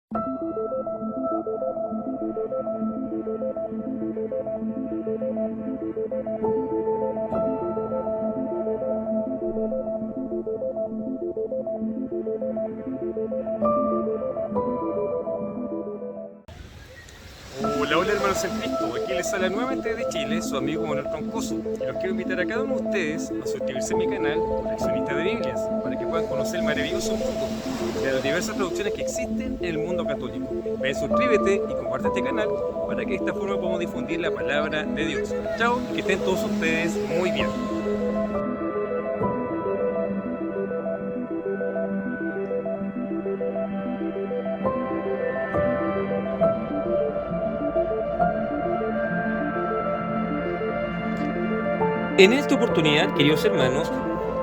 Hola hermanos en Cristo, aquí les habla nuevamente desde Chile su amigo Manuel Troncoso y los quiero invitar a cada uno de ustedes a suscribirse a mi canal Coleccionista de Biblias para que puedan conocer el maravilloso mundo de las diversas traducciones que existen en el mundo católico. Ven, suscríbete y comparte este canal para que de esta forma podamos difundir la palabra de Dios. Chao, que estén todos ustedes muy bien. En esta oportunidad, queridos hermanos,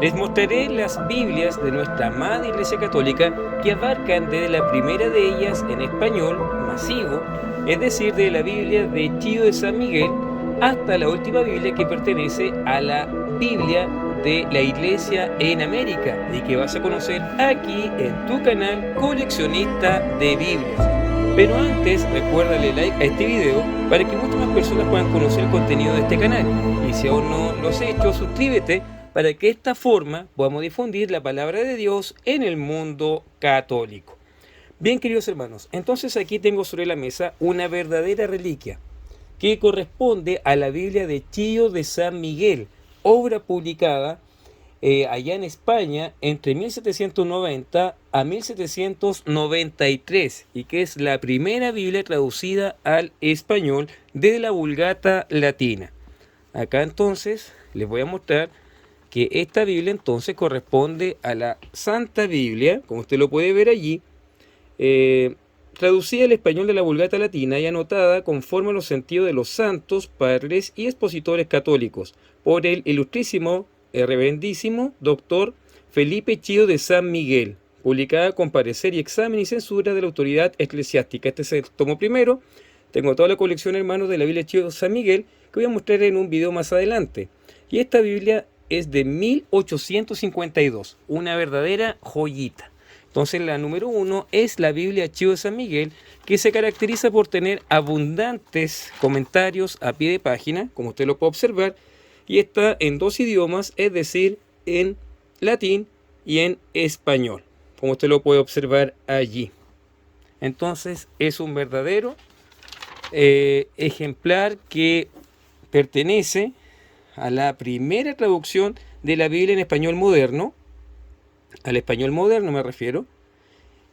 les mostraré las Biblias de nuestra amada Iglesia Católica que abarcan desde la primera de ellas en español masivo, es decir, de la Biblia de Chío de San Miguel, hasta la última Biblia que pertenece a la Biblia de la Iglesia en América y que vas a conocer aquí en tu canal Coleccionista de Biblias. Pero antes, recuerda darle like a este video para que muchas más personas puedan conocer el contenido de este canal. Y si aún no lo has hecho, suscríbete para que de esta forma podamos difundir la palabra de Dios en el mundo católico. Bien, queridos hermanos, entonces aquí tengo sobre la mesa una verdadera reliquia que corresponde a la Biblia de Chío de San Miguel, obra publicada allá en España entre 1790 a 1793 y que es la primera Biblia traducida al español de la Vulgata latina. Acá entonces les voy a mostrar que esta Biblia entonces corresponde a la Santa Biblia, como usted lo puede ver allí, traducida al español de la Vulgata latina y anotada conforme a los sentidos de los santos, padres y expositores católicos por el ilustrísimo reverendísimo doctor Felipe Chío de San Miguel, publicada con parecer y examen y censura de la autoridad eclesiástica. Este es el tomo primero. Tengo toda la colección, hermanos, de la Biblia Chío de San Miguel, que voy a mostrar en un video más adelante. Y esta Biblia es de 1852, una verdadera joyita. Entonces la número 1 es la Biblia Chío de San Miguel, que se caracteriza por tener abundantes comentarios a pie de página, como usted lo puede observar, y está en dos idiomas, es decir, en latín y en español, como usted lo puede observar allí. Entonces es un verdadero ejemplar que pertenece a la primera traducción de la Biblia en español moderno, al español moderno me refiero,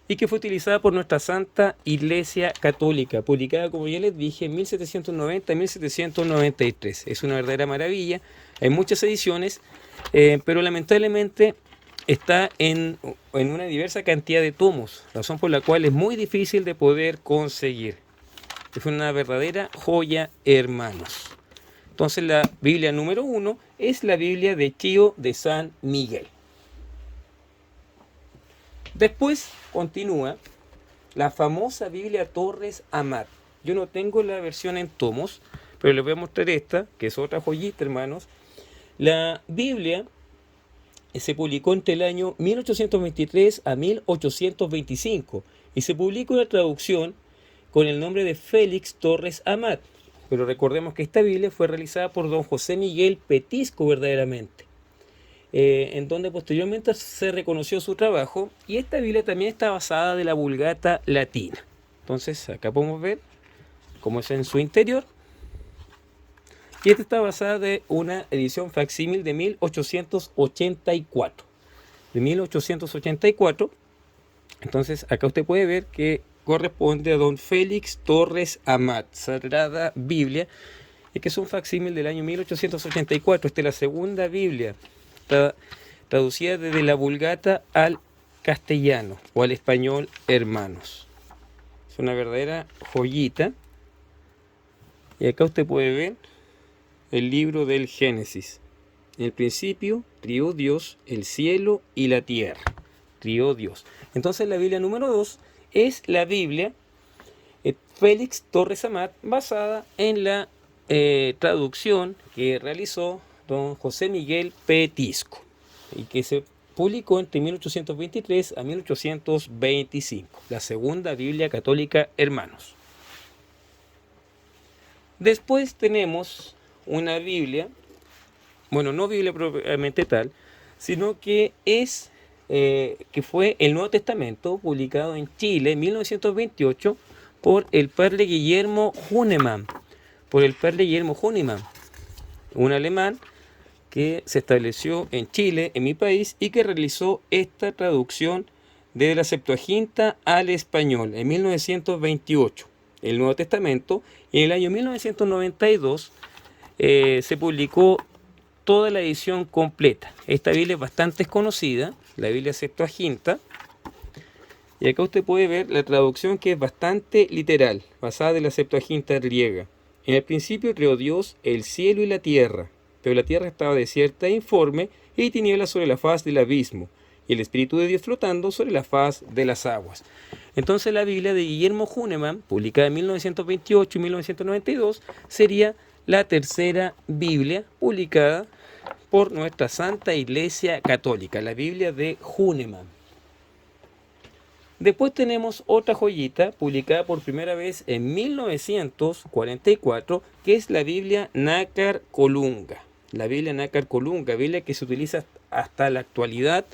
y que fue utilizada por nuestra Santa Iglesia Católica, publicada, como ya les dije, en 1790 y 1793. Es una verdadera maravilla. Hay muchas ediciones, pero lamentablemente está en una diversa cantidad de tomos, razón por la cual es muy difícil de poder conseguir. Es una verdadera joya, hermanos. Entonces la Biblia número 1 es la Biblia de Chío de San Miguel. Después continúa la famosa Biblia Torres Amat. Yo no tengo la versión en tomos, pero les voy a mostrar esta, que es otra joyita, hermanos. La Biblia se publicó entre el año 1823 a 1825 y se publicó una traducción con el nombre de Félix Torres Amat. Pero recordemos que esta Biblia fue realizada por don José Miguel Petisco verdaderamente. En donde posteriormente se reconoció su trabajo, y esta Biblia también está basada de la Vulgata latina. Entonces acá podemos ver cómo es en su interior, y esta está basada de una edición facsímil de 1884. Entonces acá usted puede ver que corresponde a don Félix Torres Amat, Sagrada Biblia, y que es un facsímil del año 1884. Esta es la segunda Biblia traducida desde la Vulgata al castellano o al español, hermanos. Es una verdadera joyita. Y acá usted puede ver el libro del Génesis. En el principio crió Dios el cielo y la tierra. Crió Dios. Entonces la Biblia número 2 es la Biblia Félix Torres Amat, basada en la traducción que realizó don José Miguel Petisco, y que se publicó entre 1823 a 1825, la segunda Biblia católica, hermanos. Después tenemos una Biblia, bueno, no Biblia propiamente tal, sino que que fue el Nuevo Testamento, publicado en Chile en 1928 por el padre Guillermo Hahnemann, un alemán que se estableció en Chile, en mi país, y que realizó esta traducción de la Septuaginta al español en 1928, el Nuevo Testamento, y en el año 1992 se publicó toda la edición completa. Esta Biblia es bastante conocida, la Biblia Septuaginta, y acá usted puede ver la traducción, que es bastante literal, basada en la Septuaginta griega. En el principio creó Dios el cielo y la tierra, pero la tierra estaba desierta e informe, y tinieblas sobre la faz del abismo, y el Espíritu de Dios flotando sobre la faz de las aguas. Entonces la Biblia de Guillermo Hahnemann, publicada en 1928 y 1992, sería la tercera Biblia publicada por nuestra Santa Iglesia Católica, la Biblia de Hahnemann. Después tenemos otra joyita publicada por primera vez en 1944, que es la Biblia Nácar Colunga. La Biblia Nácar Colunga, Biblia que se utiliza hasta la actualidad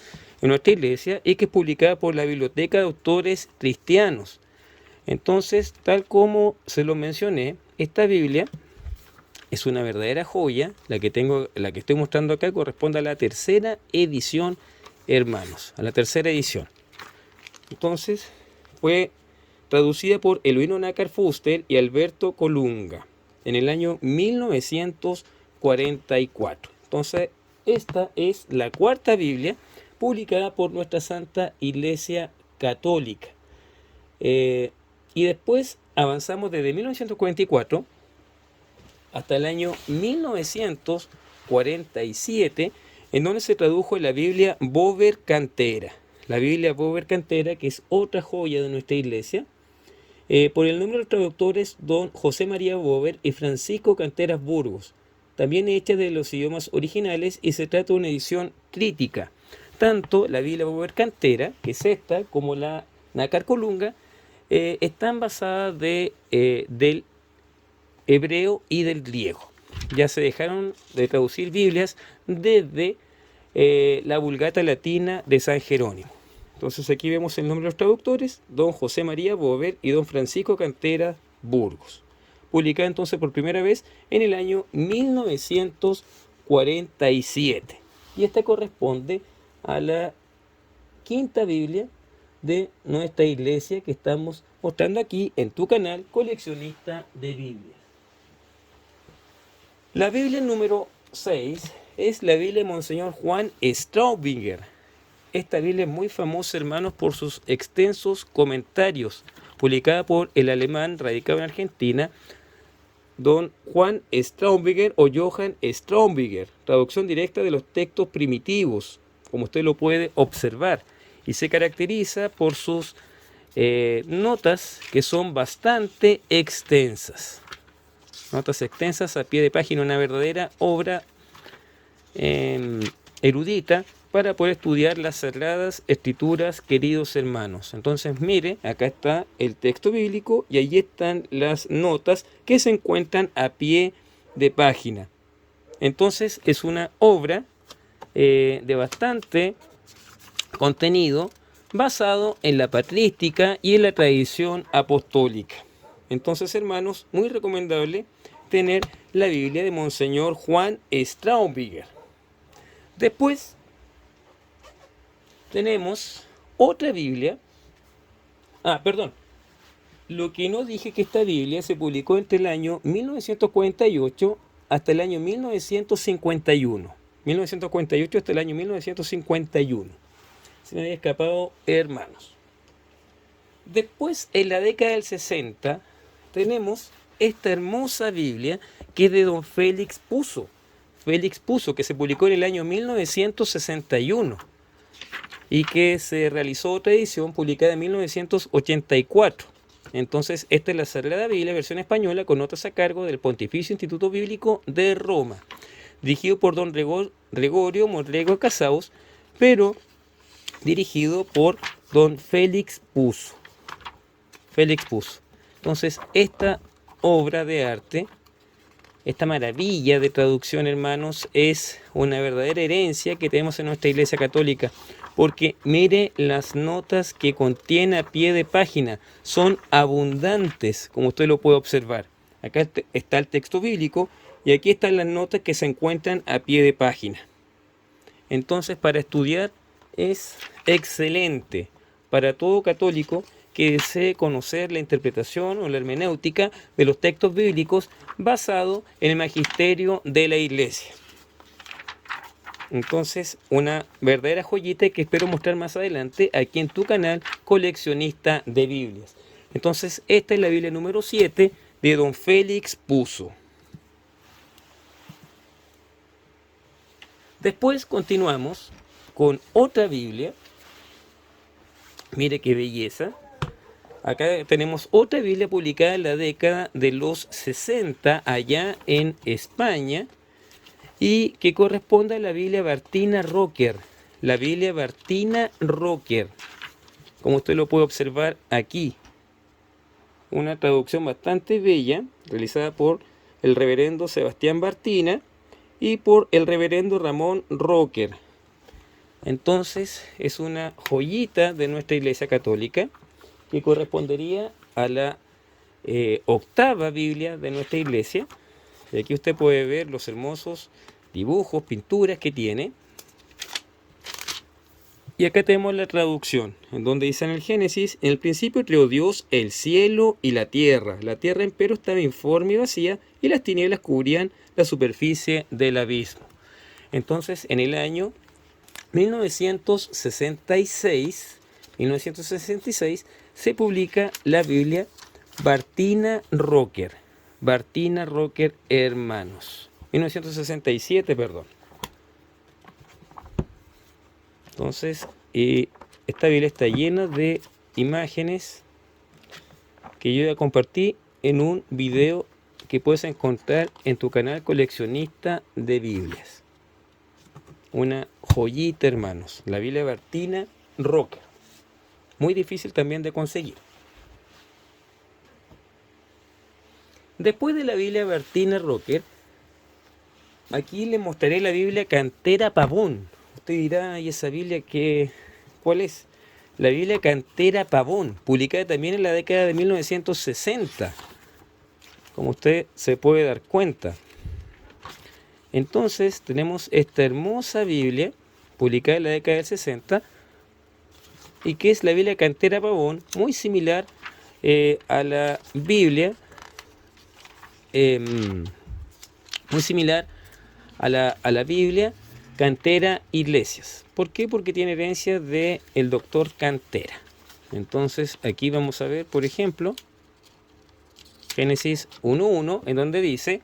en nuestra iglesia y que es publicada por la Biblioteca de Autores Cristianos. Entonces, tal como se lo mencioné, esta Biblia es una verdadera joya. La que estoy mostrando acá corresponde a la tercera edición, hermanos, a la tercera edición. Entonces, fue traducida por Eluino Nácar Fuster y Alberto Colunga en el año 1944. Entonces, esta es la cuarta Biblia publicada por nuestra Santa Iglesia Católica. Y después avanzamos desde 1944 hasta el año 1947, en donde se tradujo la Biblia Bover Cantera. La Biblia Bover Cantera, que es otra joya de nuestra iglesia, por el nombre de los traductores don José María Bover y Francisco Canteras Burgos, también hecha de los idiomas originales, y se trata de una edición crítica. Tanto la Biblia Bover Cantera, que es esta, como la Nácar Colunga, están basadas del hebreo y del griego. Ya se dejaron de traducir Biblias desde la Vulgata Latina de San Jerónimo. Entonces aquí vemos el nombre de los traductores, don José María Bover y don Francisco Canteras Burgos. Publicada entonces por primera vez en el año 1947. Y esta corresponde a la quinta Biblia de nuestra iglesia que estamos mostrando aquí en tu canal, Coleccionista de Biblias. La Biblia número 6 es la Biblia de Monseñor Juan Straubinger. Esta Biblia es muy famosa, hermanos, por sus extensos comentarios, publicada por el alemán radicado en Argentina, don Juan Straubinger o Johann Straubinger, traducción directa de los textos primitivos, como usted lo puede observar, y se caracteriza por sus notas, que son bastante extensas. Notas extensas a pie de página, una verdadera obra erudita para poder estudiar las Sagradas Escrituras, queridos hermanos. Entonces, mire, acá está el texto bíblico y allí están las notas que se encuentran a pie de página. Entonces, es una obra de bastante contenido, basado en la patrística y en la tradición apostólica. Entonces, hermanos, muy recomendable tener la Biblia de Monseñor Juan Straubinger. Después tenemos otra Biblia. Lo que no dije, que esta Biblia se publicó entre el año 1948 hasta el año 1951. 1948 hasta el año 1951. Se me había escapado, hermanos. Después, en la década del 60, tenemos esta hermosa Biblia que es de don Félix Puzo. Félix Puzo, que se publicó en el año 1961 y que se realizó otra edición publicada en 1984. Entonces, esta es la Sagrada Biblia, versión española, con notas a cargo del Pontificio Instituto Bíblico de Roma, dirigido por don Gregorio Monrego Casaus, pero dirigido por don Félix Puzo. Entonces, esta obra de arte, esta maravilla de traducción, hermanos, es una verdadera herencia que tenemos en nuestra Iglesia Católica, porque mire las notas que contiene a pie de página, son abundantes, como usted lo puede observar. Acá está el texto bíblico y aquí están las notas que se encuentran a pie de página. Entonces, para estudiar es excelente para todo católico que desee conocer la interpretación o la hermenéutica de los textos bíblicos basado en el magisterio de la Iglesia. Entonces, una verdadera joyita que espero mostrar más adelante aquí en tu canal Coleccionista de Biblias. Entonces, esta es la Biblia número 7 de don Félix Puzo. Después continuamos con otra Biblia. Mire qué belleza. Acá tenemos otra Biblia publicada en la década de los 60 allá en España y que corresponde a la Biblia Bartina Rocker. La Biblia Bartina Rocker, como usted lo puede observar aquí. Una traducción bastante bella realizada por el reverendo Sebastián Bartina y por el reverendo Ramón Rocker. Entonces es una joyita de nuestra Iglesia Católica que correspondería a la octava Biblia de nuestra Iglesia. Y aquí usted puede ver los hermosos dibujos, pinturas que tiene. Y acá tenemos la traducción, en donde dice en el Génesis: en el principio creó Dios el cielo y la tierra. La tierra empero estaba informe y vacía, y las tinieblas cubrían la superficie del abismo. Entonces, en el año 1966 se publica la Biblia Bartina Rocker. Bartina Rocker, hermanos. 1967, perdón. Entonces, esta Biblia está llena de imágenes que yo ya compartí en un video que puedes encontrar en tu canal Coleccionista de Biblias. Una joyita, hermanos. La Biblia Bartina Rocker. Muy difícil también de conseguir. Después de la Biblia Bartina Rocker, aquí les mostraré la Biblia Cantera Pavón. Usted dirá, ¿y esa Biblia cuál es? La Biblia Cantera Pavón, publicada también en la década de 1960, como usted se puede dar cuenta. Entonces tenemos esta hermosa Biblia, publicada en la década del 60, y que es la Biblia Cantera Pavón, muy similar a la Biblia, muy similar a la Biblia Cantera Iglesias. ¿Por qué? Porque tiene herencia del doctor Cantera. Entonces aquí vamos a ver, por ejemplo, Génesis 1.1, en donde dice: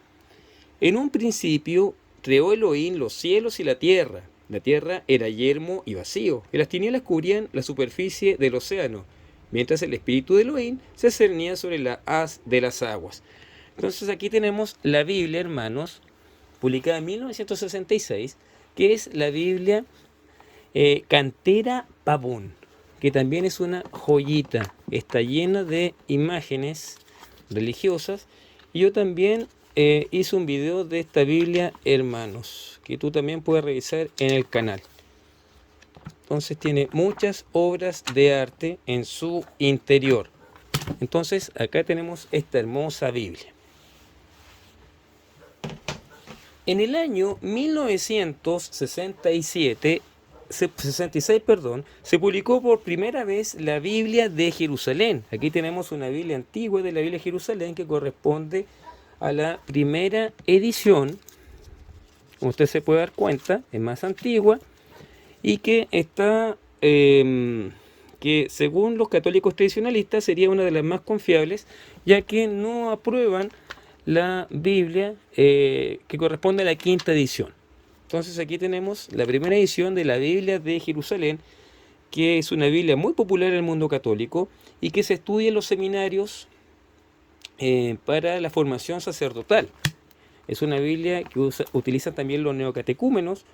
en un principio creó Elohim los cielos y la tierra. La tierra era yermo y vacío, y las tinieblas cubrían la superficie del océano, mientras el espíritu de Elohim se cernía sobre la haz de las aguas. Entonces aquí tenemos la Biblia, hermanos, publicada en 1966, que es la Biblia Cantera Pavón, que también es una joyita. Está llena de imágenes religiosas. Y yo también hice un video de esta Biblia, hermanos, que tú también puedes revisar en el canal. Entonces tiene muchas obras de arte en su interior. Entonces acá tenemos esta hermosa Biblia. En el año 1966, se publicó por primera vez la Biblia de Jerusalén. Aquí tenemos una Biblia antigua de la Biblia de Jerusalén que corresponde a la primera edición. Como usted se puede dar cuenta, es más antigua y que está, que según los católicos tradicionalistas sería una de las más confiables, ya que no aprueban la Biblia que corresponde a la quinta edición. Entonces aquí tenemos la primera edición de la Biblia de Jerusalén, que es una Biblia muy popular en el mundo católico y que se estudia en los seminarios para la formación sacerdotal. Es una Biblia que utilizan también los neocatecúmenos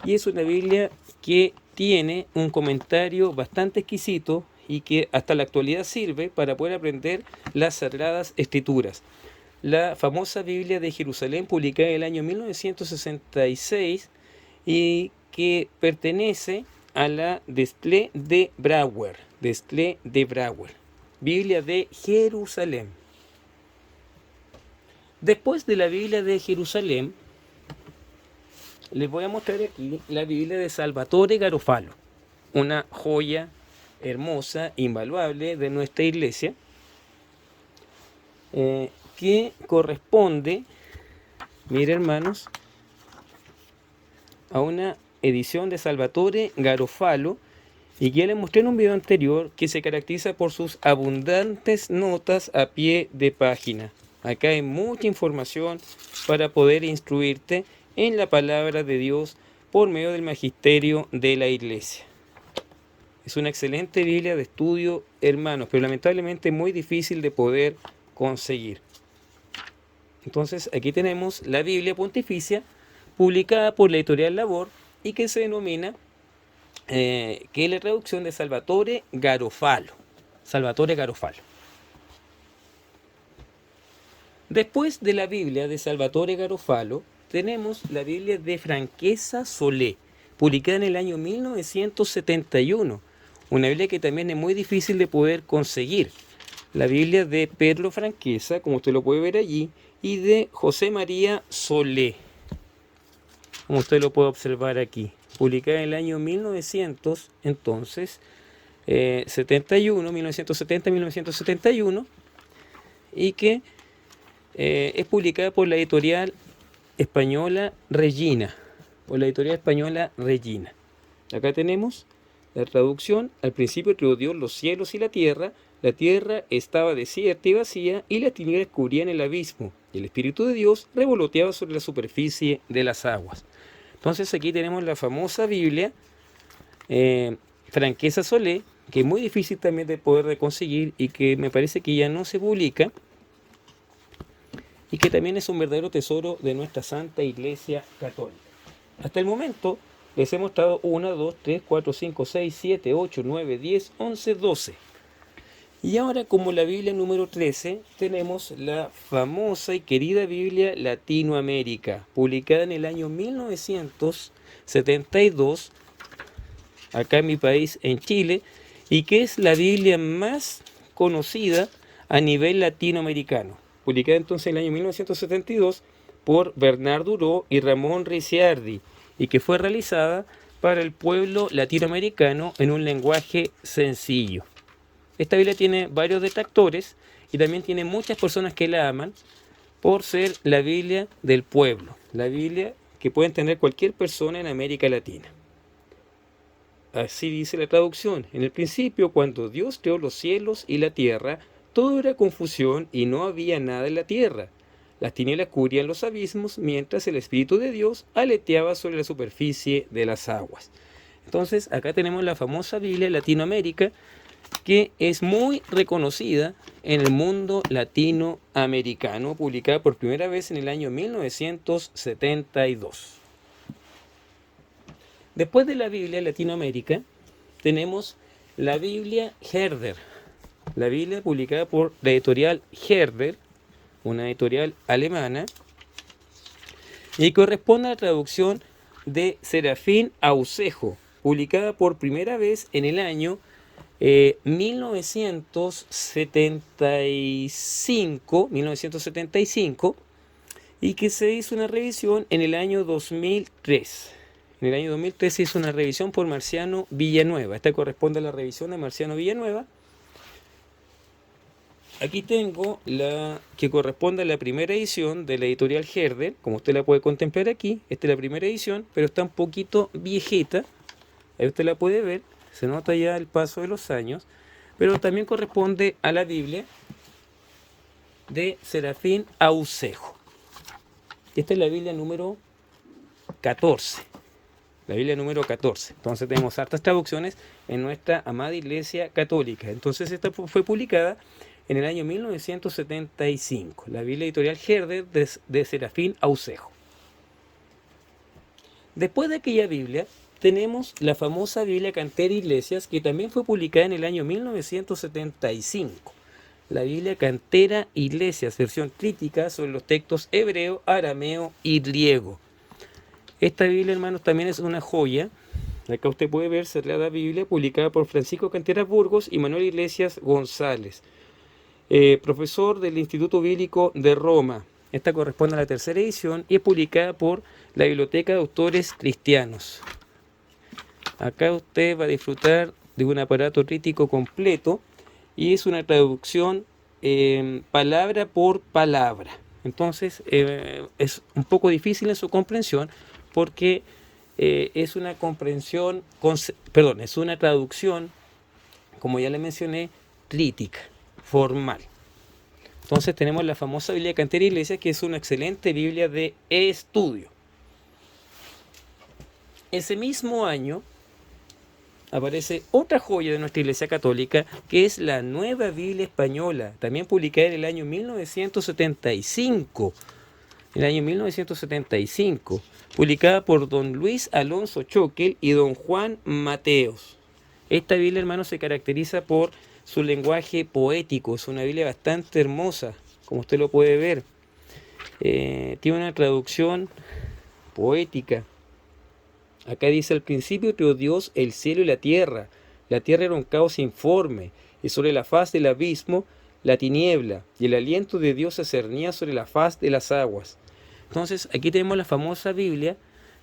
y es una Biblia que tiene un comentario bastante exquisito y que hasta la actualidad sirve para poder aprender las Sagradas Escrituras. La famosa Biblia de Jerusalén, publicada en el año 1966 y que pertenece a la Desclée de Brouwer, Biblia de Jerusalén. Después de la Biblia de Jerusalén, les voy a mostrar aquí la Biblia de Salvatore Garofalo, una joya hermosa, invaluable de nuestra iglesia, que corresponde, miren hermanos, a una edición de Salvatore Garofalo, y que ya les mostré en un video anterior, que se caracteriza por sus abundantes notas a pie de página. Acá hay mucha información para poder instruirte en la palabra de Dios por medio del magisterio de la iglesia. Es una excelente Biblia de estudio, hermanos, pero lamentablemente muy difícil de poder conseguir. Entonces aquí tenemos la Biblia Pontificia, publicada por la editorial Labor y que se denomina, que es la traducción de Salvatore Garofalo. Después de la Biblia de Salvatore Garofalo, tenemos la Biblia de Franquesa Solé, publicada en el año 1971. Una Biblia que también es muy difícil de poder conseguir. La Biblia de Pedro Franquesa, como usted lo puede ver allí, y de José María Solé, como usted lo puede observar aquí, publicada en el año 1971, y que es publicada por la editorial española Regina, Acá tenemos la traducción: al principio creó Dios los cielos y la tierra estaba desierta y vacía, y las tinieblas cubrían el abismo, y el Espíritu de Dios revoloteaba sobre la superficie de las aguas. Entonces aquí tenemos la famosa Biblia Franquesa Solé, que es muy difícil también de poder conseguir y que me parece que ya no se publica, y que también es un verdadero tesoro de nuestra Santa Iglesia Católica. Hasta el momento les he mostrado 1, 2, 3, 4, 5, 6, 7, 8, 9, 10, 11, 12. Y ahora, como la Biblia número 13, tenemos la famosa y querida Biblia Latinoamérica, publicada en el año 1972, acá en mi país, en Chile, y que es la Biblia más conocida a nivel latinoamericano, publicada entonces en el año 1972 por Bernardo Huró y Ramón Ricciardi, y que fue realizada para el pueblo latinoamericano en un lenguaje sencillo. Esta Biblia tiene varios detractores y también tiene muchas personas que la aman por ser la Biblia del pueblo, la Biblia que puede entender cualquier persona en América Latina. Así dice la traducción: en el principio, cuando Dios creó los cielos y la tierra, todo era confusión y no había nada en la tierra. Las tinieblas cubrían los abismos, mientras el Espíritu de Dios aleteaba sobre la superficie de las aguas. Entonces, acá tenemos la famosa Biblia Latinoamérica, que es muy reconocida en el mundo latinoamericano, publicada por primera vez en el año 1972. Después de la Biblia Latinoamérica, tenemos la Biblia Herder, la Biblia publicada por la editorial Herder, una editorial alemana, y corresponde a la traducción de Serafín Aucejo, publicada por primera vez en el año 1975, y que se hizo una revisión en el año 2003. En el año 2003 se hizo una revisión por Marciano Villanueva. Esta corresponde a la revisión de Marciano Villanueva. Aquí tengo la que corresponde a la primera edición de la editorial Herder, como usted la puede contemplar aquí. Esta es la primera edición, pero está un poquito viejita. Ahí usted la puede ver, se nota ya el paso de los años, pero también corresponde a la Biblia de Serafín Aucejo. Esta es la Biblia número 14. La Biblia número 14. Entonces tenemos hartas traducciones en nuestra amada Iglesia Católica. Entonces esta fue publicada en el año 1975. La Biblia editorial Herder de Serafín Aucejo. Después de aquella Biblia tenemos la famosa Biblia Cantera Iglesias, que también fue publicada en el año 1975. La Biblia Cantera Iglesias, versión crítica sobre los textos hebreo, arameo y griego. Esta Biblia, hermanos, también es una joya. Acá usted puede ver Sagrada Biblia, publicada por Francisco Cantera Burgos y Manuel Iglesias González, profesor del Instituto Bíblico de Roma. Esta corresponde a la tercera edición y es publicada por la Biblioteca de Autores Cristianos. Acá usted va a disfrutar de un aparato crítico completo y es una traducción palabra por palabra. Entonces es un poco difícil en su comprensión porque es una traducción, como ya le mencioné, crítica, formal. Entonces tenemos la famosa Biblia Cantera Iglesias, que es una excelente Biblia de estudio. Ese mismo año aparece otra joya de nuestra Iglesia Católica, que es la Nueva Biblia Española, también publicada en el año 1975. Publicada por don Luis Alonso Choquel y don Juan Mateos. Esta Biblia, hermanos, se caracteriza por su lenguaje poético. Es una Biblia bastante hermosa, como usted lo puede ver. Tiene una traducción poética. Acá dice: al principio creó Dios el cielo y la tierra. La tierra era un caos informe, y sobre la faz del abismo la tiniebla, y el aliento de Dios se cernía sobre la faz de las aguas. Entonces, aquí tenemos la famosa Biblia,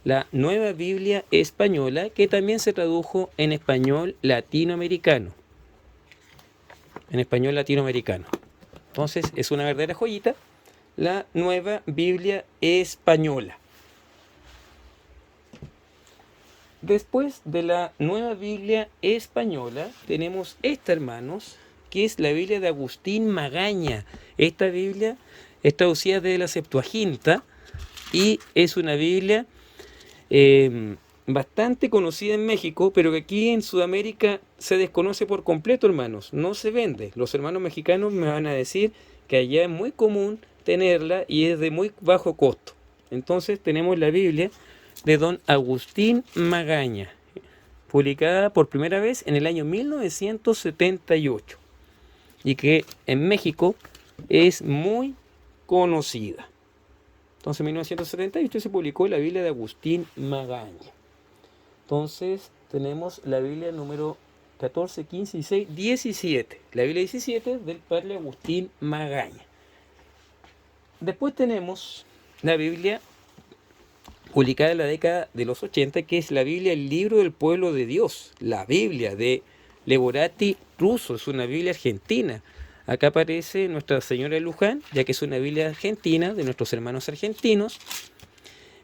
la Nueva Biblia Española, que también se tradujo en español latinoamericano. Entonces, es una verdadera joyita, la Nueva Biblia Española. Después de la Nueva Biblia Española, tenemos esta, hermanos, que es la Biblia de Agustín Magaña. Esta Biblia es traducida de la Septuaginta y es una Biblia bastante conocida en México, pero que aquí en Sudamérica se desconoce por completo, hermanos. No se vende. Los hermanos mexicanos me van a decir que allá es muy común tenerla y es de muy bajo costo. Entonces tenemos la Biblia de don Agustín Magaña, publicada por primera vez en el año 1978 y que en México es muy conocida. Entonces en 1978 se publicó la Biblia de Agustín Magaña. Entonces tenemos la Biblia número 14, 15, 16, 17. La Biblia 17 del padre Agustín Magaña. Después tenemos la Biblia publicada en la década de los 80, que es la Biblia, el libro del pueblo de Dios. La Biblia de Leborati Russo, es una Biblia argentina. Acá aparece Nuestra Señora de Luján, ya que es una Biblia argentina de nuestros hermanos argentinos.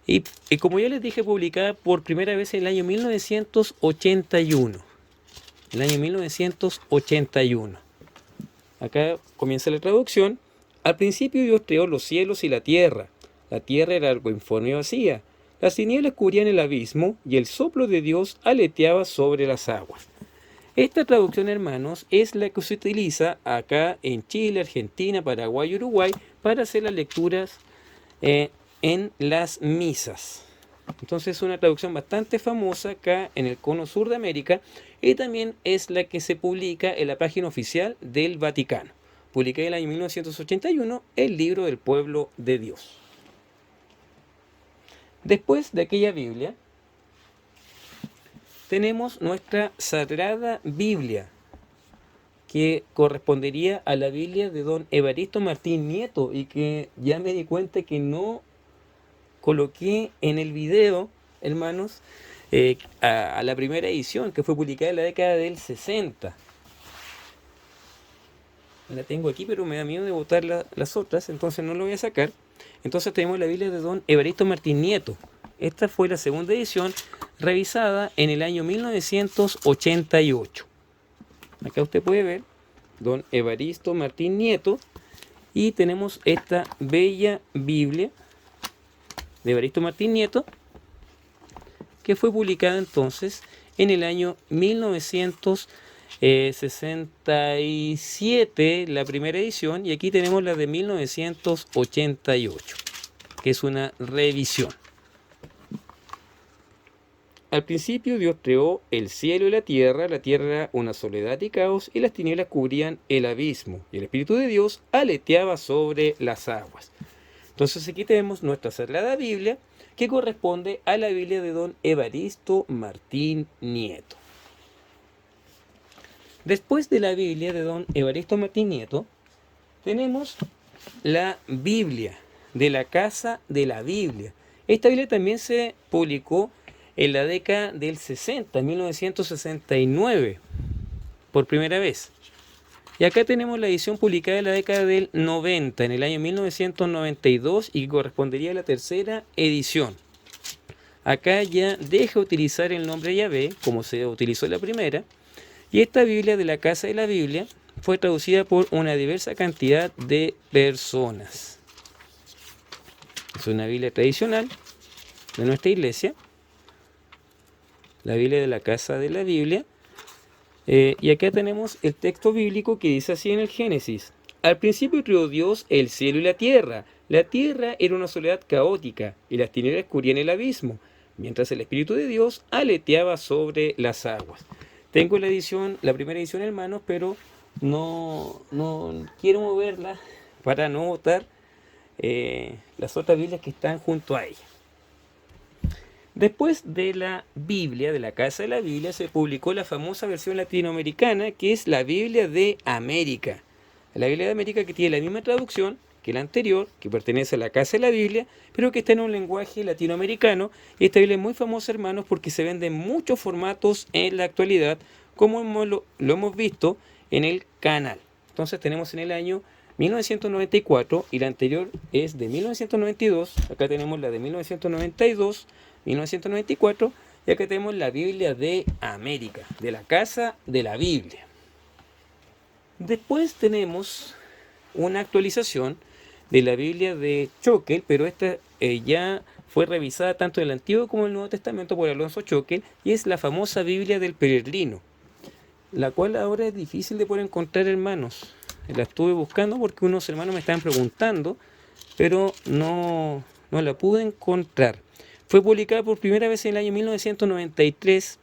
Y como ya les dije, publicada por primera vez en el año 1981. El año 1981. Acá comienza la traducción. Al principio Dios creó los cielos y la tierra. La tierra era algo informe y vacía. Las tinieblas cubrían el abismo y el soplo de Dios aleteaba sobre las aguas. Esta traducción, hermanos, es la que se utiliza acá en Chile, Argentina, Paraguay y Uruguay para hacer las lecturas en las misas. Entonces es una traducción bastante famosa acá en el cono sur de América y también es la que se publica en la página oficial del Vaticano. Publicada en el año 1981, el libro del pueblo de Dios. Después de aquella Biblia, tenemos nuestra Sagrada Biblia, que correspondería a la Biblia de don Evaristo Martín Nieto, y que ya me di cuenta que no coloqué en el video, hermanos, a la primera edición, que fue publicada en la década del 60. La tengo aquí, pero me da miedo de botar las otras, entonces no lo voy a sacar. Entonces tenemos la Biblia de don Evaristo Martín Nieto. Esta fue la segunda edición, revisada en el año 1988. Acá usted puede ver don Evaristo Martín Nieto y tenemos esta bella Biblia de Evaristo Martín Nieto, que fue publicada entonces en el año 1967, la primera edición, y aquí tenemos la de 1988, que es una revisión. al principio Dios creó el cielo y la tierra era una soledad y caos, y las tinieblas cubrían el abismo, y el Espíritu de Dios aleteaba sobre las aguas. Entonces aquí tenemos nuestra Sagrada Biblia, que corresponde a la Biblia de don Evaristo Martín Nieto. Después de la Biblia de don Evaristo Martín Nieto, tenemos la Biblia de la Casa de la Biblia. Esta Biblia también se publicó en la década del 60, 1969, por primera vez. Y acá tenemos la edición publicada en la década del 90, en el año 1992, y que correspondería a la tercera edición. Acá ya deja utilizar el nombre Yahvé, como se utilizó en la primera, y esta Biblia de la Casa de la Biblia fue traducida por una diversa cantidad de personas. Es una Biblia tradicional de nuestra iglesia, la Biblia de la Casa de la Biblia. Y acá tenemos el texto bíblico que dice así en el Génesis: al principio creó Dios el cielo y la tierra. La tierra era una soledad caótica y las tinieblas cubrían el abismo, mientras el Espíritu de Dios aleteaba sobre las aguas. Tengo la primera edición, hermanos, pero no quiero moverla para no botar las otras Biblias que están junto a ella. Después de la Biblia, de la Casa de la Biblia, se publicó la famosa versión latinoamericana, que es la Biblia de América. La Biblia de América, que tiene la misma traducción que la anterior, que pertenece a la Casa de la Biblia, pero que está en un lenguaje latinoamericano. Y esta Biblia es muy famosa, hermanos, porque se vende en muchos formatos en la actualidad, como lo hemos visto en el canal. Entonces tenemos en el año 1994, y la anterior es de 1992. Acá tenemos la de 1992, 1994, y acá tenemos la Biblia de América, de la Casa de la Biblia. Después tenemos una actualización de la Biblia de Choquel, pero esta ya fue revisada tanto en el Antiguo como en el Nuevo Testamento por Alonso Choquel, y es la famosa Biblia del Peregrino, la cual ahora es difícil de poder encontrar, hermanos. La estuve buscando porque unos hermanos me estaban preguntando, pero no la pude encontrar. Fue publicada por primera vez en el año 1993,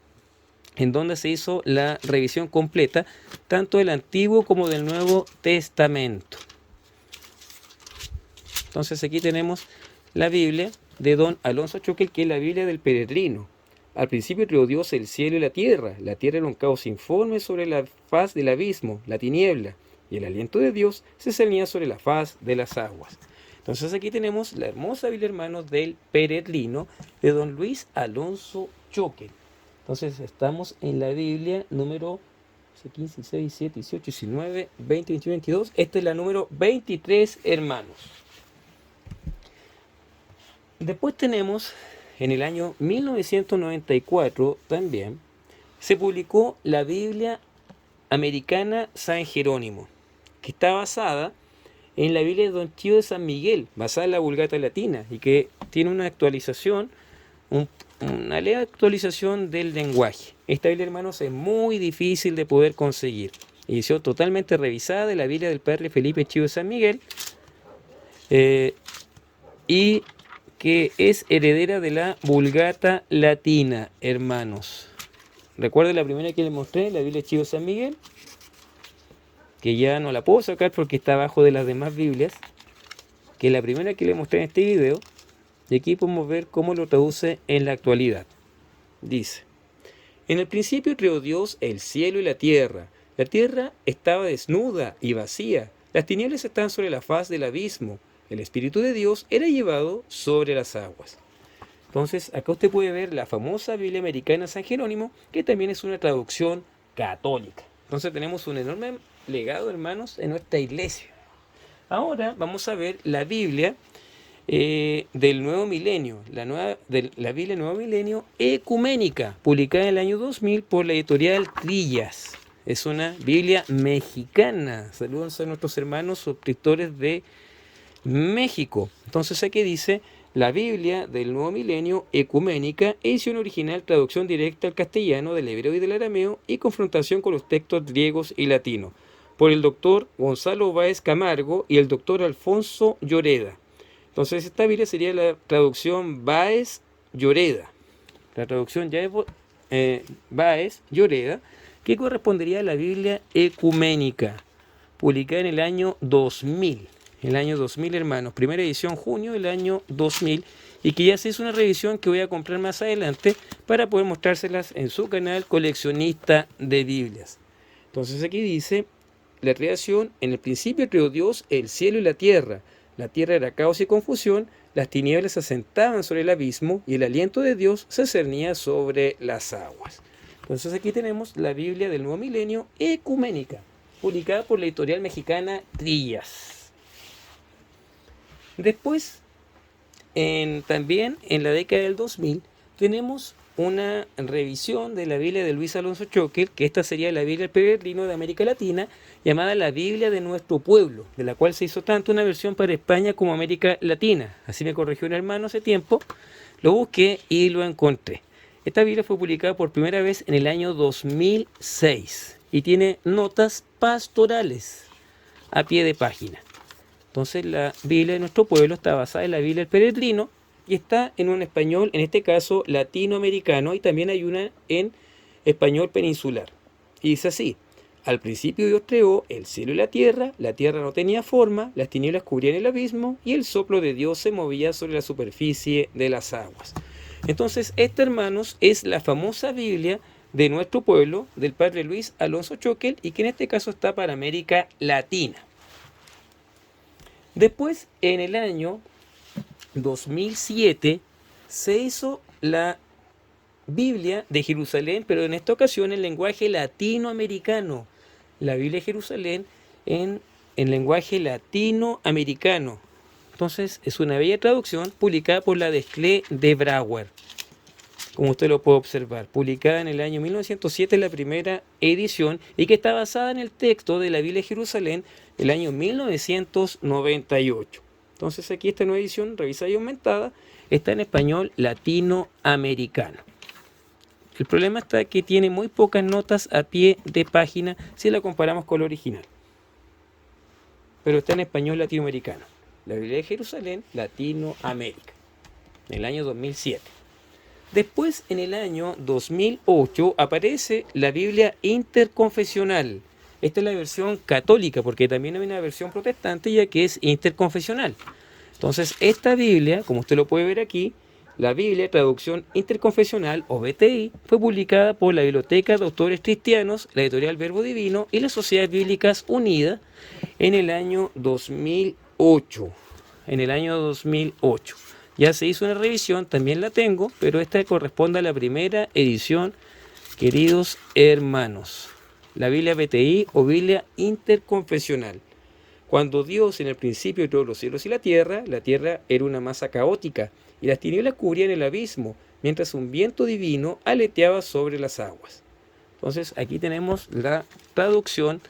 en donde se hizo la revisión completa, tanto del Antiguo como del Nuevo Testamento. Entonces aquí tenemos la Biblia de don Alonso Choquel, que es la Biblia del Peregrino. Al principio creó Dios el cielo y la tierra. La tierra era un caos informe sobre la faz del abismo, la tiniebla, y el aliento de Dios se cernía sobre la faz de las aguas. Entonces aquí tenemos la hermosa Biblia, hermanos, del Peregrino, de don Luis Alonso Choquel. Entonces estamos en la Biblia número 15, 16, 17, 18, 19, 20, 21, 22. Esta es la número 23, hermanos. Después tenemos, en el año 1994 también, se publicó la Biblia Americana San Jerónimo, que está basada en la Biblia de don Chío de San Miguel, basada en la Vulgata Latina, y que tiene una actualización, una leve actualización del lenguaje. Esta Biblia, hermanos, es muy difícil de poder conseguir. Edición totalmente revisada de la Biblia del Padre Felipe Chío de San Miguel, y que es heredera de la Vulgata Latina, hermanos. Recuerden la primera que les mostré, la Biblia Chío de San Miguel, que ya no la puedo sacar porque está abajo de las demás Biblias, que es la primera que les mostré en este video, y aquí podemos ver cómo lo traduce en la actualidad. Dice: en el principio creó Dios el cielo y la tierra. La tierra estaba desnuda y vacía, las tinieblas estaban sobre la faz del abismo, el Espíritu de Dios era llevado sobre las aguas. Entonces acá usted puede ver la famosa Biblia Americana San Jerónimo, que también es una traducción católica. Entonces tenemos un enorme legado, hermanos, en nuestra iglesia. Ahora vamos a ver la Biblia del Nuevo Milenio, la Biblia Nuevo Milenio Ecuménica, publicada en el año 2000 por la editorial Trillas. Es una Biblia mexicana. Saludos a nuestros hermanos suscriptores de México. Entonces aquí dice: la Biblia del Nuevo Milenio Ecuménica, edición original, traducción directa al castellano del hebreo y del arameo y confrontación con los textos griegos y latinos, por el doctor Gonzalo Báez Camargo y el doctor Alfonso Lloreda. Entonces esta Biblia sería la traducción Báez Lloreda. la traducción Báez Lloreda, que correspondería a la Biblia ecuménica, publicada en el año 2000. El año 2000, hermanos, primera edición, junio del año 2000, y que ya se hizo una revisión que voy a comprar más adelante para poder mostrárselas en su canal Coleccionista de Biblias. Entonces aquí dice: la creación, en el principio creó Dios el cielo y la tierra. La tierra era caos y confusión, las tinieblas se asentaban sobre el abismo y el aliento de Dios se cernía sobre las aguas. Entonces aquí tenemos la Biblia del Nuevo Milenio ecuménica, publicada por la editorial mexicana Trillas. Después, también en la década del 2000, tenemos una revisión de la Biblia de Luis Alonso Choquel, que esta sería la Biblia del Peregrino de América Latina, llamada la Biblia de nuestro pueblo, de la cual se hizo tanto una versión para España como América Latina. Así me corrigió un hermano hace tiempo, lo busqué y lo encontré. Esta Biblia fue publicada por primera vez en el año 2006 y tiene notas pastorales a pie de página. Entonces la Biblia de nuestro pueblo está basada en la Biblia del Peregrino y está en un español, en este caso latinoamericano, y también hay una en español peninsular. Y dice así: al principio Dios creó el cielo y la tierra no tenía forma, las tinieblas cubrían el abismo y el soplo de Dios se movía sobre la superficie de las aguas. Entonces, esta, hermanos, es la famosa Biblia de nuestro pueblo, del padre Luis Alonso Choquel, y que en este caso está para América Latina. Después, en el año 2007, se hizo la Biblia de Jerusalén, pero en esta ocasión en lenguaje latinoamericano. La Biblia de Jerusalén en lenguaje latinoamericano. Entonces, es una bella traducción publicada por la Desclée de Brouwer, como usted lo puede observar, publicada en el año 1907, la primera edición, y que está basada en el texto de la Biblia de Jerusalén del año 1998. Entonces aquí esta nueva edición, revisada y aumentada, está en español latinoamericano. El problema está que tiene muy pocas notas a pie de página si la comparamos con la original. Pero está en español latinoamericano. La Biblia de Jerusalén, Latinoamérica, en el año 2007. Después, en el año 2008, aparece la Biblia interconfesional. Esta es la versión católica, porque también hay una versión protestante, ya que es interconfesional. Entonces, esta Biblia, como usted lo puede ver aquí, la Biblia, traducción interconfesional, o BTI, fue publicada por la Biblioteca de Autores Cristianos, la editorial Verbo Divino y las Sociedades Bíblicas Unidas en el año 2008. En el año 2008. Ya se hizo una revisión, también la tengo, pero esta corresponde a la primera edición, queridos hermanos. La Biblia BTI o Biblia interconfesional. Cuando Dios en el principio creó los cielos y la tierra era una masa caótica y las tinieblas cubrían el abismo, mientras un viento divino aleteaba sobre las aguas. Entonces aquí tenemos la traducción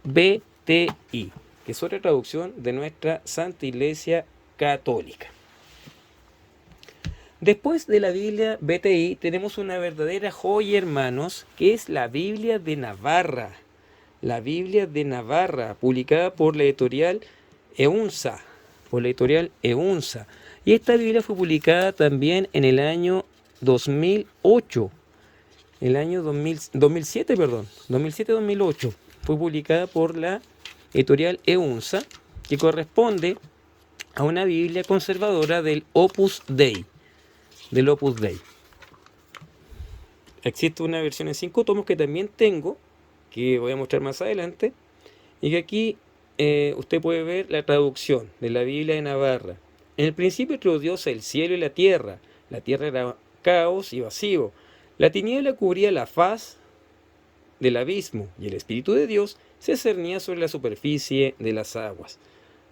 BTI, que es otra traducción de nuestra Santa Iglesia Católica. Después de la Biblia BTI tenemos una verdadera joya, hermanos, que es la Biblia de Navarra. La Biblia de Navarra, publicada por la editorial EUNSA. Y esta Biblia fue publicada también en el año 2008. El año 2007-2008. Fue publicada por la editorial EUNSA, que corresponde a una Biblia conservadora del Opus Dei. Existe una versión en 5 tomos que también tengo, que voy a mostrar más adelante, y que aquí usted puede ver la traducción de la Biblia de Navarra. En el principio creó Dios el cielo y la tierra era caos y vacío, la tiniebla cubría la faz del abismo, y el Espíritu de Dios se cernía sobre la superficie de las aguas.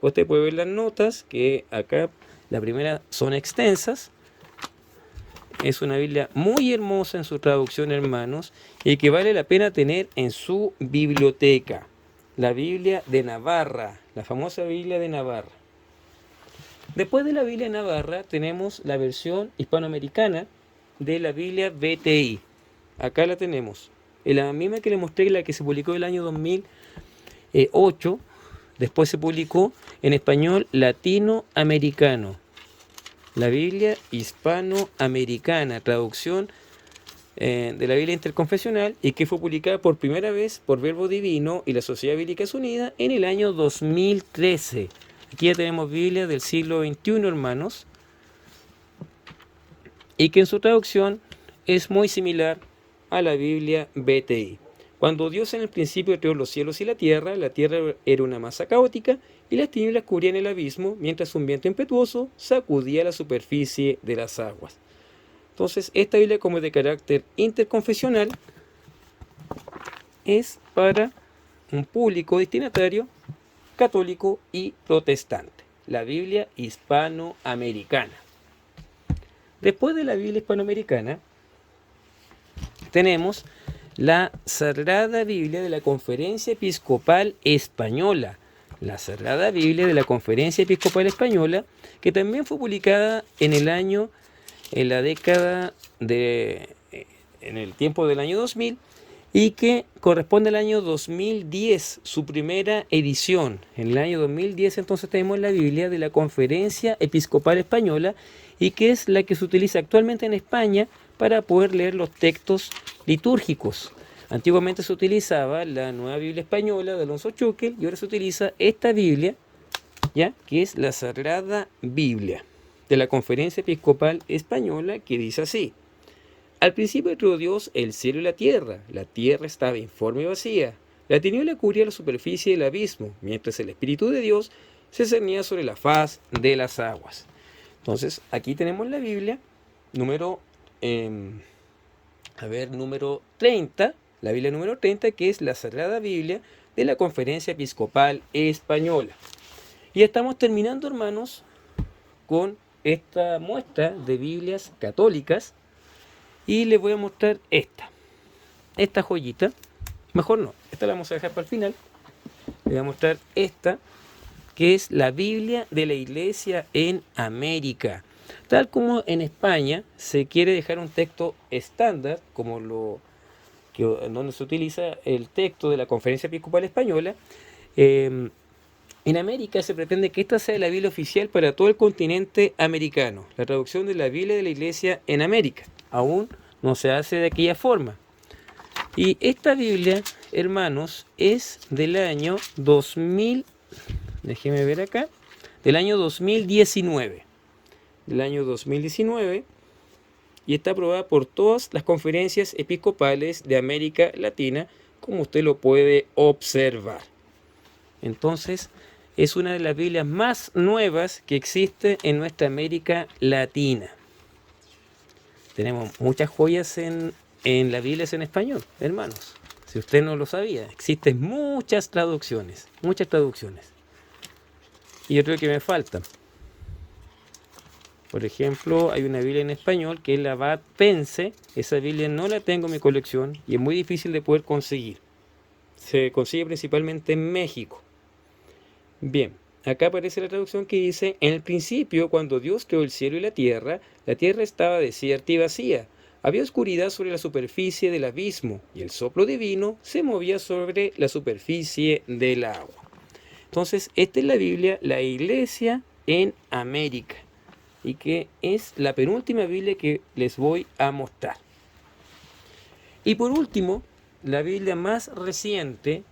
Usted puede ver las notas, que acá la primera son extensas. Es una Biblia muy hermosa en su traducción, hermanos, y que vale la pena tener en su biblioteca. La Biblia de Navarra, la famosa Biblia de Navarra. Después de la Biblia de Navarra tenemos la versión hispanoamericana de la Biblia BTI. Acá la tenemos. La misma que le mostré, la que se publicó el año 2008. Después se publicó en español latinoamericano. La Biblia hispanoamericana, traducción de la Biblia interconfesional, y que fue publicada por primera vez por Verbo Divino y la Sociedad Bíblica Unida en el año 2013. Aquí ya tenemos Biblia del siglo XXI, hermanos, y que en su traducción es muy similar a la Biblia BTI. Cuando Dios en el principio creó los cielos y la tierra era una masa caótica y las tinieblas cubrían el abismo, mientras un viento impetuoso sacudía la superficie de las aguas. Entonces, esta Biblia, como es de carácter interconfesional, es para un público destinatario católico y protestante. La Biblia hispanoamericana. Después de la Biblia hispanoamericana, tenemos la Sagrada Biblia de la Conferencia Episcopal Española. La Sagrada Biblia de la Conferencia Episcopal Española, que también fue publicada en el tiempo del año 2000, y que corresponde al año 2010, su primera edición. En el año 2010 entonces tenemos la Biblia de la Conferencia Episcopal Española, y que es la que se utiliza actualmente en España para poder leer los textos litúrgicos. Antiguamente se utilizaba la Nueva Biblia Española de Alonso Chúquel, y ahora se utiliza esta Biblia, ¿ya?, que es la Sagrada Biblia de la Conferencia Episcopal Española, que dice así: al principio creó Dios el cielo y la tierra estaba informe y vacía, la tiniebla cubría la superficie del abismo, mientras el Espíritu de Dios se cernía sobre la faz de las aguas. Entonces, aquí tenemos la Biblia, número 30, la Biblia número 30, que es la Sagrada Biblia de la Conferencia Episcopal Española. Y estamos terminando, hermanos, con esta muestra de Biblias católicas, y les voy a mostrar esta joyita. Mejor no, esta la vamos a dejar para el final. Les voy a mostrar esta, que es la Biblia de la Iglesia en América. Tal como en España se quiere dejar un texto estándar, como donde se utiliza el texto de la Conferencia Episcopal Española, en América se pretende que esta sea la Biblia oficial para todo el continente americano, la traducción de la Biblia de la Iglesia en América. Aún no se hace de aquella forma. Y esta Biblia, hermanos, es del año 2000, déjeme ver acá, del año 2019. Del año 2019, y está aprobada por todas las conferencias episcopales de América Latina, como usted lo puede observar. Entonces, es una de las Biblias más nuevas que existe en nuestra América Latina. Tenemos muchas joyas en la Biblia en español, hermanos. Si usted no lo sabía, existen muchas traducciones. Y yo creo que me faltan. Por ejemplo, hay una Biblia en español que es la Abad Pense. Esa Biblia no la tengo en mi colección y es muy difícil de poder conseguir. Se consigue principalmente en México. Bien, acá aparece la traducción que dice: en el principio, cuando Dios creó el cielo y la tierra estaba desierta y vacía. Había oscuridad sobre la superficie del abismo, y el soplo divino se movía sobre la superficie del agua. Entonces, esta es la Biblia, la Iglesia en América, y que es la penúltima Biblia que les voy a mostrar. Y por último, la Biblia más reciente,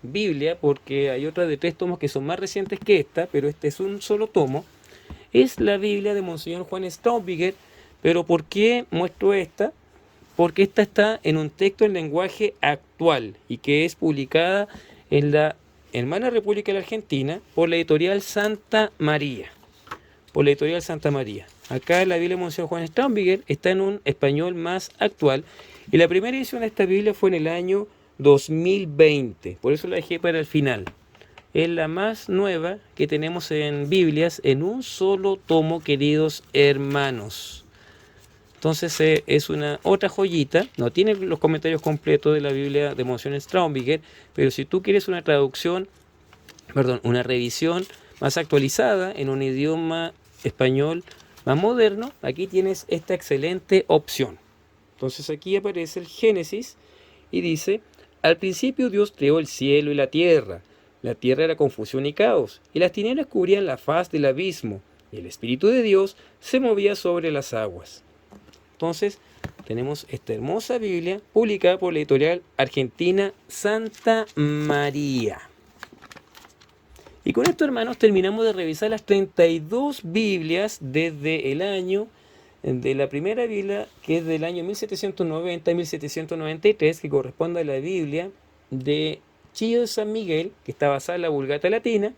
porque hay otras de 3 tomos que son más recientes que esta, pero este es un solo tomo, es la Biblia de Monseñor Juan Staubinger. Pero ¿por qué muestro esta? Porque esta está en un texto en lenguaje actual y que es publicada en la hermana República de la Argentina por la editorial Santa María. Acá la Biblia de Monseñor Juan Staubinger está en un español más actual, y la primera edición de esta Biblia fue en el año 2020, por eso la dejé para el final. Es la más nueva que tenemos en Biblias en un solo tomo, queridos hermanos. Entonces es una otra joyita, no tiene los comentarios completos de la Biblia de Monseñor Staubinger, pero si tú quieres una revisión más actualizada en un idioma español más moderno, aquí tienes esta excelente opción. Entonces aquí aparece el Génesis y dice: al principio Dios creó el cielo y la tierra era confusión y caos, y las tinieblas cubrían la faz del abismo, y el Espíritu de Dios se movía sobre las aguas. Entonces, tenemos esta hermosa Biblia publicada por la editorial argentina Santa María. Y con esto, hermanos, terminamos de revisar las 32 Biblias desde el año de la primera Biblia, que es del año 1790 y 1793, que corresponde a la Biblia de Chillo de San Miguel, que está basada en la Vulgata Latina.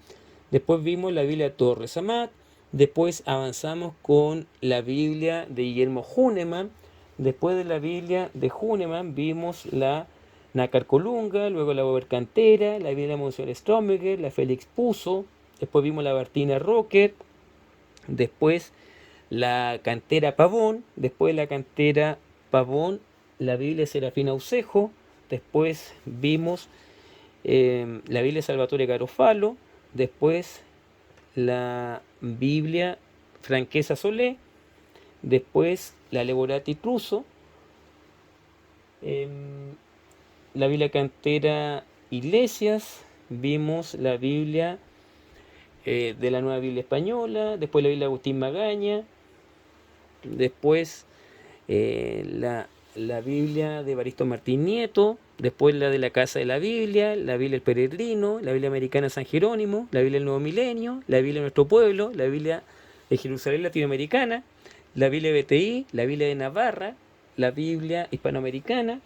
Después vimos la Biblia Torres Amat. Después avanzamos con la Biblia de Guillermo Hünemann. Después de la Biblia de Hünemann vimos la Nácar Colunga, luego la Bober Cantera, la Biblia de Monseñor Stromberger, la Félix Puzo. Después vimos la Bartina Rocker. Después la Cantera Pavón. Después la Cantera Pavón, la Biblia de Serafina Ucejo. Después vimos la Biblia de Salvatore Garofalo. Después la Biblia Franquesa Solé, después la Levorati Truso, la Biblia Cantera Iglesias, vimos la Biblia de la Nueva Biblia Española, después la Biblia de Agustín Magaña, después la Biblia de Evaristo Martín Nieto, después la de la Casa de la Biblia del Peregrino, la Biblia Americana San Jerónimo, la Biblia del Nuevo Milenio, la Biblia de Nuestro Pueblo, la Biblia de Jerusalén Latinoamericana, la Biblia de BTI, la Biblia de Navarra, la Biblia Hispanoamericana,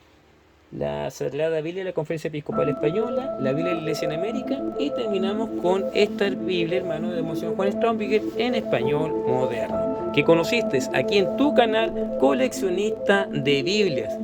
la Sagrada Biblia de la Conferencia Episcopal Española, la Biblia de la Iglesia en América, y terminamos con esta Biblia, hermano, de Monseñor Juan Stromberger en español moderno, que conociste aquí en tu canal Coleccionista de Biblias.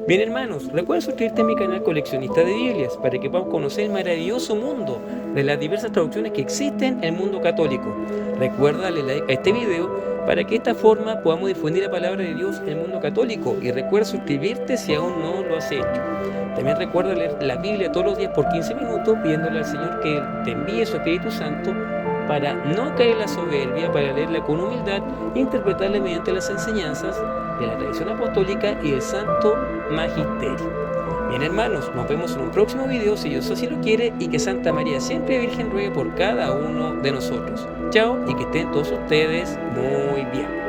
Bien, hermanos, recuerda suscribirte a mi canal Coleccionista de Biblias para que podamos conocer el maravilloso mundo de las diversas traducciones que existen en el mundo católico. Recuerda darle like a este video para que de esta forma podamos difundir la palabra de Dios en el mundo católico, y recuerda suscribirte si aún no lo has hecho. También recuerda leer la Biblia todos los días por 15 minutos, pidiéndole al Señor que te envíe su Espíritu Santo para no caer en la soberbia, para leerla con humildad e interpretarla mediante las enseñanzas de la tradición apostólica y del Santo Magisterio. Bien, hermanos, nos vemos en un próximo video, si Dios así lo quiere, y que Santa María siempre Virgen ruegue por cada uno de nosotros. Chao, y que estén todos ustedes muy bien.